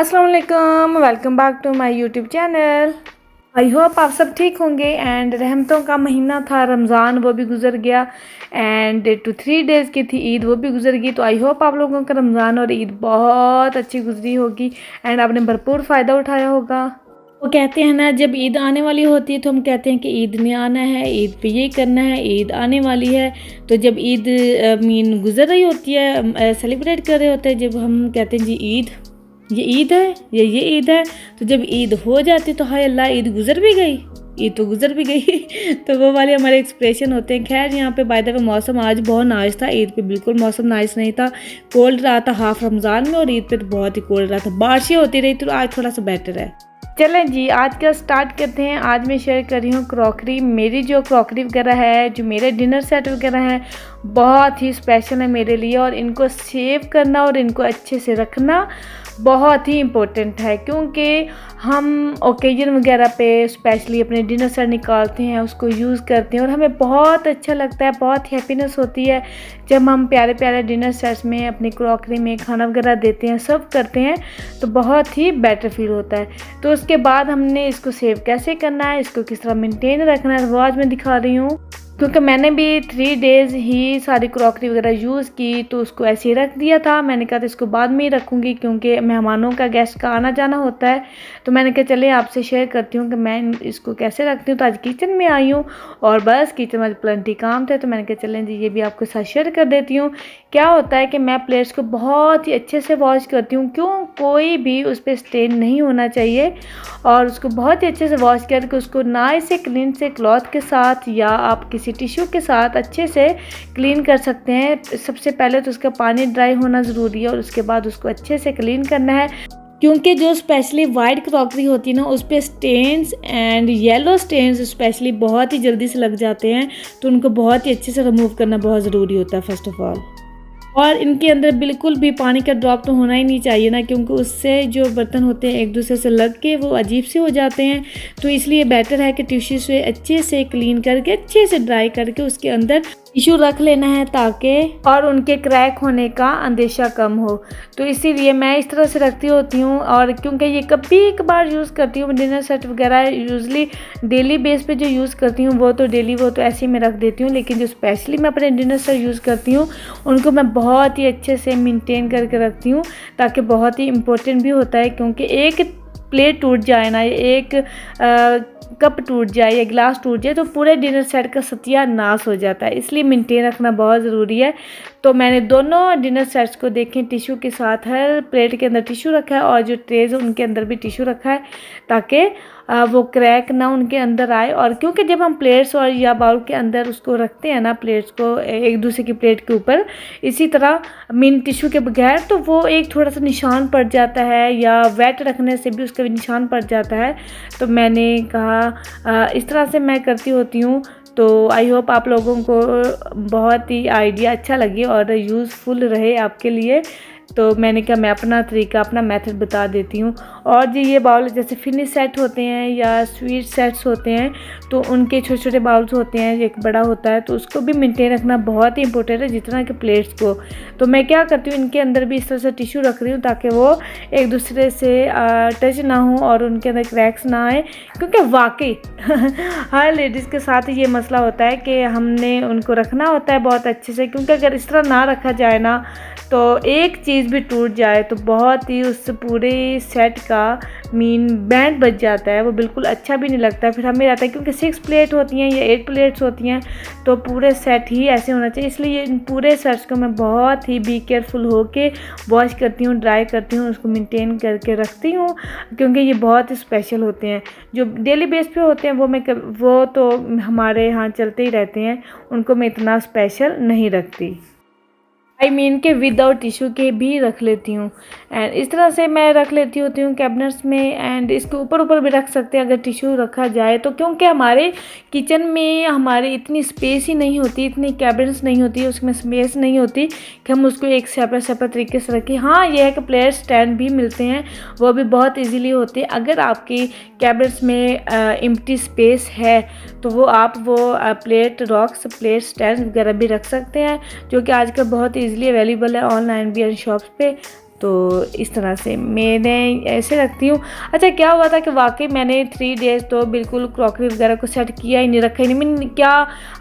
अस्सलाम वालेकुम, welcome back to my YouTube channel. I hope आप सब ठीक होंगे। एंड रहमतों का महीना था रमज़ान, वो भी गुजर गया। एंड 3 डेज़ की थी ईद, वो भी गुजर गई। तो आई होप आप लोगों का रमज़ान और ईद बहुत अच्छी गुजरी होगी एंड आपने भरपूर फ़ायदा उठाया होगा। वो कहते हैं ना, जब ईद आने वाली होती है तो हम कहते हैं कि ईद ने आना है, ईद पे ये करना है, ईद आने वाली है। तो जब ईद गुजर रही होती है, सेलिब्रेट कर रहे होते हैं, जब हम कहते हैं जी ईद, ये ईद है या ये ईद है, तो जब ईद हो जाती तो हाय अल्लाह ईद गुजर भी गई, ईद तो गुजर भी गई तो वो वाले हमारे एक्सप्रेशन होते हैं। खैर यहाँ पे बाय द वे मौसम आज बहुत नाइस था, ईद पे बिल्कुल मौसम नाइस नहीं था, कोल्ड रहा था हाफ रमज़ान में, और ईद पे तो बहुत ही कोल्ड रहा था, बारिशें होती रही तो आज थोड़ा सा बेटर है। चलें जी, आज का स्टार्ट करते हैं। आज मैं शेयर कर रही हूँ क्रॉकरी। मेरी जो क्रॉकरी वगैरह है, जो मेरे डिनर सेट वगैरह हैं, बहुत ही स्पेशल है मेरे लिए, और इनको सेव करना और इनको अच्छे से रखना बहुत ही इम्पोर्टेंट है, क्योंकि हम ओकेजन वगैरह पे स्पेशली अपने डिनर सेट निकालते हैं, उसको यूज़ करते हैं, और हमें बहुत अच्छा लगता है, बहुत हैप्पीनेस होती है जब हम प्यारे प्यारे डिनर सेट्स में अपनी क्रॉकरी में खाना वगैरह देते हैं, सर्व करते हैं, तो बहुत ही बेटर फील होता है। तो उसके बाद हमने इसको सेव कैसे करना है, इसको किस तरह मेंटेन रखना है, वो आज मैं दिखा रही हूँ। क्योंकि मैंने भी 3 डेज़ ही सारी क्रॉकरी वगैरह यूज़ की, तो उसको ऐसे ही रख दिया था। मैंने कहा था इसको बाद में ही रखूँगी, क्योंकि मेहमानों का, गेस्ट का आना जाना होता है। तो मैंने कहा चलिए आपसे शेयर करती हूँ कि मैं इसको कैसे रखती हूँ। तो आज किचन में आई हूँ, और बस किचन में प्लेंटी काम थे, तो मैंने कहा चलें जी ये भी आपके साथ शेयर कर देती हूँ। क्या होता है कि मैं प्लेट्स को बहुत ही अच्छे से वॉश करती हूँ, क्यों, कोई भी उस पर स्टेन नहीं होना चाहिए, और उसको बहुत ही अच्छे से वॉश करके उसको नाइस से क्लीन से क्लॉथ के साथ या आप किसी टिश्यू के साथ अच्छे से क्लीन कर सकते हैं। सबसे पहले तो उसका पानी ड्राई होना ज़रूरी है, और उसके बाद उसको अच्छे से क्लीन करना है, क्योंकि जो स्पेशली वाइट क्रॉकरी होती है ना, उस पर stains and yellow stains specially बहुत ही जल्दी से लग जाते हैं, तो उनको बहुत ही अच्छे से रिमूव करना बहुत ज़रूरी होता है फर्स्ट ऑफ ऑल। और इनके अंदर बिल्कुल भी पानी का ड्रॉप तो होना ही नहीं चाहिए ना, क्योंकि उससे जो बर्तन होते हैं एक दूसरे से लग के वो अजीब से हो जाते हैं। तो इसलिए बेटर है कि टिश्यू से अच्छे से क्लीन करके, अच्छे से ड्राई करके उसके अंदर टिश्यू रख लेना है, ताकि और उनके क्रैक होने का अंदेशा कम हो। तो इसीलिए मैं इस तरह से रखती होती हूँ। और क्योंकि ये कभी एक बार यूज़ करती हूँ, डिनर सेट वगैरह यूजली डेली बेस पे जो यूज़ करती हूँ वो तो डेली, वो तो ऐसे ही मैं रख देती हूँ, लेकिन जो स्पेशली मैं अपने डिनर सेट यूज़ करती हूँ उनको मैं बहुत ही अच्छे से मेंटेन करके रखती हूँ, ताकि बहुत ही इम्पोर्टेंट भी होता है, क्योंकि एक प्लेट टूट जाए ना, एक कप टूट जाए या गिलास टूट जाए, तो पूरे डिनर सेट का सत्यानाश हो जाता है। इसलिए मेंटेन रखना बहुत ज़रूरी है। तो मैंने दोनों डिनर सेट्स को देखें टिश्यू के साथ, हर प्लेट के अंदर टिश्यू रखा है, और जो ट्रेज उनके अंदर भी टिश्यू रखा है, ताकि वो क्रैक ना उनके अंदर आए। और क्योंकि जब हम प्लेट्स और या बाउल के अंदर उसको रखते हैं ना, प्लेट्स को एक दूसरे की प्लेट के ऊपर इसी तरह मिन टिश्यू के बगैर, तो वो एक थोड़ा सा निशान पड़ जाता है, या वेट रखने से भी उसका भी निशान पड़ जाता है। तो मैंने कहा इस तरह से मैं करती होती हूँ। तो आई होप आप लोगों को बहुत ही आइडिया अच्छा लगे और यूज़फुल रहे आपके लिए। तो मैंने कहा मैं अपना तरीका, अपना मेथड बता देती हूँ। और जो ये बाउल जैसे फिनिश सेट होते हैं या स्वीट सेट्स होते हैं, तो उनके छोटे छोटे बाउल्स होते हैं, एक बड़ा होता है, तो उसको भी मेंटेन रखना बहुत ही इंपॉर्टेंट है, जितना कि प्लेट्स को। तो मैं क्या करती हूँ, इनके अंदर भी इस तरह से टिश्यू रख रही हूँ, ताकि वो एक दूसरे से टच ना हो और उनके अंदर क्रैक्स ना आए। क्योंकि वाकई हर लेडीज़ के साथ ये मसला होता है कि हमने उनको रखना होता है बहुत अच्छे से, क्योंकि अगर इस तरह ना रखा जाए ना, तो एक चीज़ भी टूट जाए तो बहुत ही उस पूरे सेट का बैंड बच जाता है, वो बिल्कुल अच्छा भी नहीं लगता। फिर हमें रहता है, क्योंकि 6 प्लेट होती हैं या 8 प्लेट्स होती हैं, तो पूरे सेट ही ऐसे होना चाहिए। इसलिए इन पूरे सेट्स को मैं बहुत ही बी केयरफुल होके वॉश करती हूँ, ड्राई करती हूँ, उसको मेंटेन करके रखती हूँ, क्योंकि ये बहुत ही स्पेशल होते हैं। जो डेली बेस पे होते हैं वो तो हमारे यहाँ चलते ही रहते हैं, उनको मैं इतना स्पेशल नहीं रखती। के विदाउट टिश्यू के भी रख लेती हूँ। एंड इस तरह से मैं रख लेती होती हूँ कैबिनेट्स में। एंड इसके ऊपर ऊपर भी रख सकते हैं अगर टिश्यू रखा जाए तो, क्योंकि हमारे किचन में हमारी इतनी स्पेस ही नहीं होती, इतनी कैबिनेट्स नहीं होती, उसमें स्पेस नहीं होती कि हम उसको एक सेपरेट तरीके से रखें। हाँ, यह है कि प्लेट स्टैंड भी मिलते हैं, वो भी बहुत ईजीली होते हैं। अगर आपकी कैबिनेट्स में एम्प्टी स्पेस है तो आप वो प्लेट रॉक्स, प्लेट स्टैंड वगैरह भी रख सकते हैं, जो कि आजकल बहुत ईजिली अवेलेबल है ऑनलाइन भी एंड शॉप्स पे। तो इस तरह से मैंने ऐसे रखती हूँ। अच्छा, क्या हुआ था कि वाकई मैंने 3 डेज़ तो बिल्कुल क्रॉकरी वगैरह को सेट किया ही नहीं, रखा ही नहीं। मैंने क्या,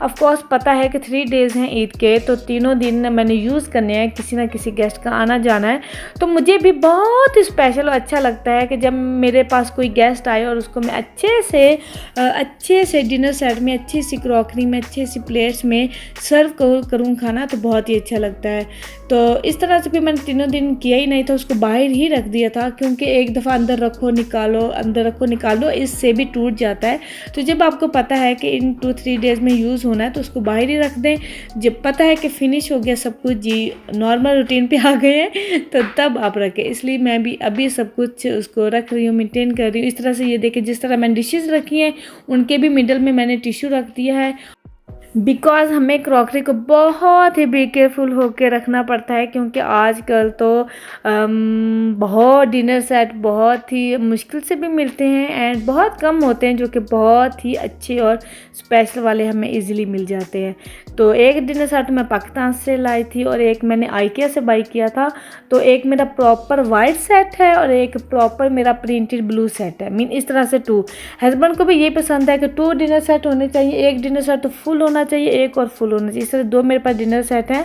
ऑफ कोर्स पता है कि 3 डेज़ हैं ईद के, तो तीनों दिन मैंने यूज़ करने हैं, किसी ना किसी गेस्ट का आना जाना है। तो मुझे भी बहुत स्पेशल और अच्छा लगता है कि जब मेरे पास कोई गेस्ट आए और उसको मैं अच्छे से डिनर सेट में, अच्छी सी क्रॉकरी में, अच्छी सी प्लेट्स में सर्व करूँ खाना, तो बहुत ही अच्छा लगता है। तो इस तरह से भी मैंने तीनों दिन किया ही नहीं था, उसको बाहर ही रख दिया था, क्योंकि एक दफ़ा अंदर रखो निकालो, अंदर रखो निकालो, इससे भी टूट जाता है। तो जब आपको पता है कि इन 2-3 डेज़ में यूज़ होना है तो उसको बाहर ही रख दें। जब पता है कि फ़िनिश हो गया सब कुछ, जी नॉर्मल रूटीन पे आ गए हैं, तो तब आप रखें। इसलिए मैं भी अभी सब कुछ उसको रख रही हूँ, मेंटेन कर रही हूँ। इस तरह से ये देखें, जिस तरह मैंने डिशेज़ रखी हैं उनके भी मिडल में मैंने टिश्यू रख दिया है, बिकॉज़ हमें क्रॉकरी को बहुत ही बी केयरफुल होकर रखना पड़ता है, क्योंकि आजकल तो बहुत डिनर सेट बहुत ही मुश्किल से भी मिलते हैं एंड बहुत कम होते हैं जो कि बहुत ही अच्छे और स्पेशल वाले हमें इजीली मिल जाते हैं। तो एक डिनर सेट मैं पाकिस्तान से लाई थी और एक मैंने आइकिया से बाई किया था। तो एक मेरा प्रॉपर वाइट सेट है और एक प्रॉपर मेरा प्रिंटेड ब्लू सेट है। मीन इस तरह से 2। हस्बैंड को भी ये पसंद है कि 2 डिनर सेट होने चाहिए, एक डिनर सेट तो फुल होना चाहिए, एक और फुल होना चाहिए। इस तरह 2 मेरे पास डिनर सेट हैं,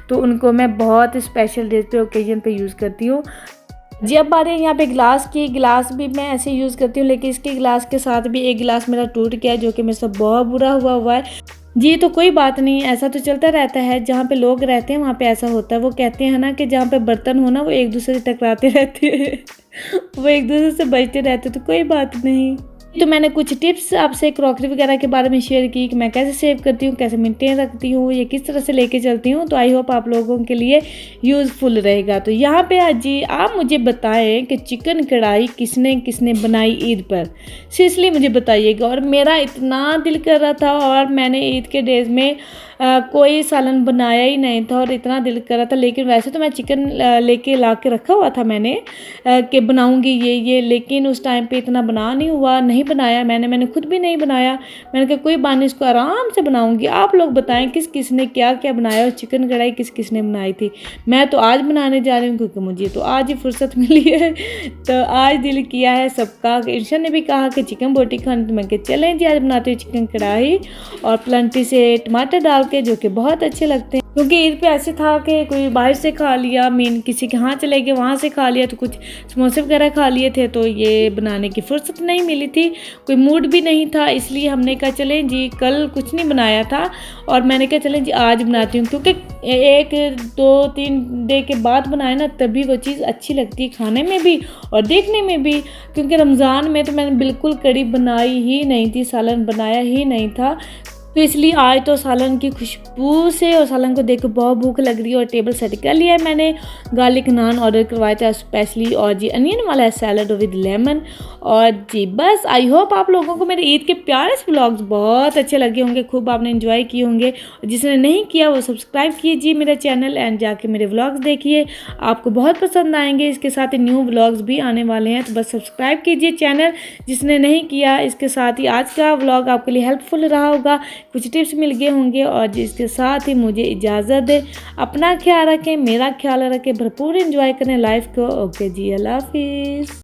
तो उनको मैं बहुत स्पेशल डेज पे, ओकेजन पे यूज़ करती हूँ। जी, अब बात है यहाँ पे गिलास की। गिलास भी मैं ऐसे यूज़ करती हूँ, लेकिन इसके गिलास के साथ भी एक गिलास मेरा टूट गया, जो कि मेरे साथ बहुत बुरा हुआ है। जी, तो कोई बात नहीं, ऐसा तो चलता रहता है, जहाँ पे लोग रहते हैं वहाँ पे ऐसा होता है। वो कहते हैं ना कि जहाँ पे बर्तन हो ना, वो एक दूसरे से टकराते रहते हैं वो एक दूसरे से बचते रहते, तो कोई बात नहीं। तो मैंने कुछ टिप्स आपसे क्रॉकरी वगैरह के बारे में शेयर की कि मैं कैसे सेव करती हूँ, कैसे मेंटेन रखती हूँ, ये किस तरह से लेके चलती हूँ। तो आई होप आप लोगों के लिए यूज़फुल रहेगा। तो यहाँ पे आज जी आप मुझे बताएं कि चिकन कढ़ाई किसने किसने बनाई ईद पर, सीरियसली मुझे बताइएगा। और मेरा इतना दिल कर रहा था, और मैंने ईद के डेज़ में कोई सालन बनाया ही नहीं था और इतना दिल कर रहा था। लेकिन वैसे तो मैं चिकन लेके ला के रखा हुआ था मैंने कि बनाऊंगी ये, लेकिन उस टाइम पे इतना बना नहीं हुआ, नहीं बनाया मैंने खुद भी नहीं बनाया। मैंने कहा कोई बात नहीं, इसको आराम से बनाऊंगी। आप लोग बताएं किस किस ने क्या क्या बनाया और चिकन कढ़ाई किस किस ने बनाई थी। मैं तो आज बनाने जा रही हूँ, क्योंकि मुझे तो आज ही फुर्सत मिली है। तो आज दिल किया है सबका। इरशाद ने भी कहा कि चिकन बोटी खानी, तो मैं कहा चलें जी आज बनाते हैं चिकन कढ़ाई और प्लेंटी से टमाटर डाल के, जो कि बहुत अच्छे लगते हैं। क्योंकि ईद पे ऐसे था कि कोई बाहर से खा लिया, मीन किसी के यहाँ चले गए, वहाँ से खा लिया, तो कुछ समोसे वगैरह खा लिए थे, तो ये बनाने की फुर्सत नहीं मिली थी, कोई मूड भी नहीं था। इसलिए हमने कहा चलें जी, कल कुछ नहीं बनाया था और मैंने कहा चलें जी आज बनाती हूँ, क्योंकि 1-2-3 डे के बाद बनाए ना, तभी वो चीज़ अच्छी लगती है खाने में भी और देखने में भी। क्योंकि रमज़ान में तो मैंने बिल्कुल कढ़ी बनाई ही नहीं थी, सालन बनाया ही नहीं था। तो इसलिए आज तो सालन की खुशबू से और सालन को देख कर बहुत भूख लग रही है और टेबल सेट कर लिया है मैंने। गार्लिक नान ऑर्डर करवाया था स्पेशली, और जी अनियन वाला सैलड विद लेमन। और जी बस आई होप आप लोगों को मेरे ईद के प्यारे से व्लॉग्स बहुत अच्छे लगे होंगे, खूब आपने एंजॉय किए होंगे। और जिसने नहीं किया वो सब्सक्राइब कीजिए मेरा चैनल एंड जाके मेरे व्लॉग्स देखिए, आपको बहुत पसंद आएंगे। इसके साथ ही न्यू व्लॉग्स भी आने वाले हैं, तो बस सब्सक्राइब कीजिए चैनल जिसने नहीं किया। इसके साथ ही आज का व्लॉग आपके लिए हेल्पफुल रहा होगा, कुछ टिप्स मिल गए होंगे। और जिसके साथ ही मुझे इजाज़त दे, अपना ख्याल रखें, मेरा ख्याल रखें, भरपूर एंजॉय करें लाइफ को। ओके जी, अल्लाह हाफिज़।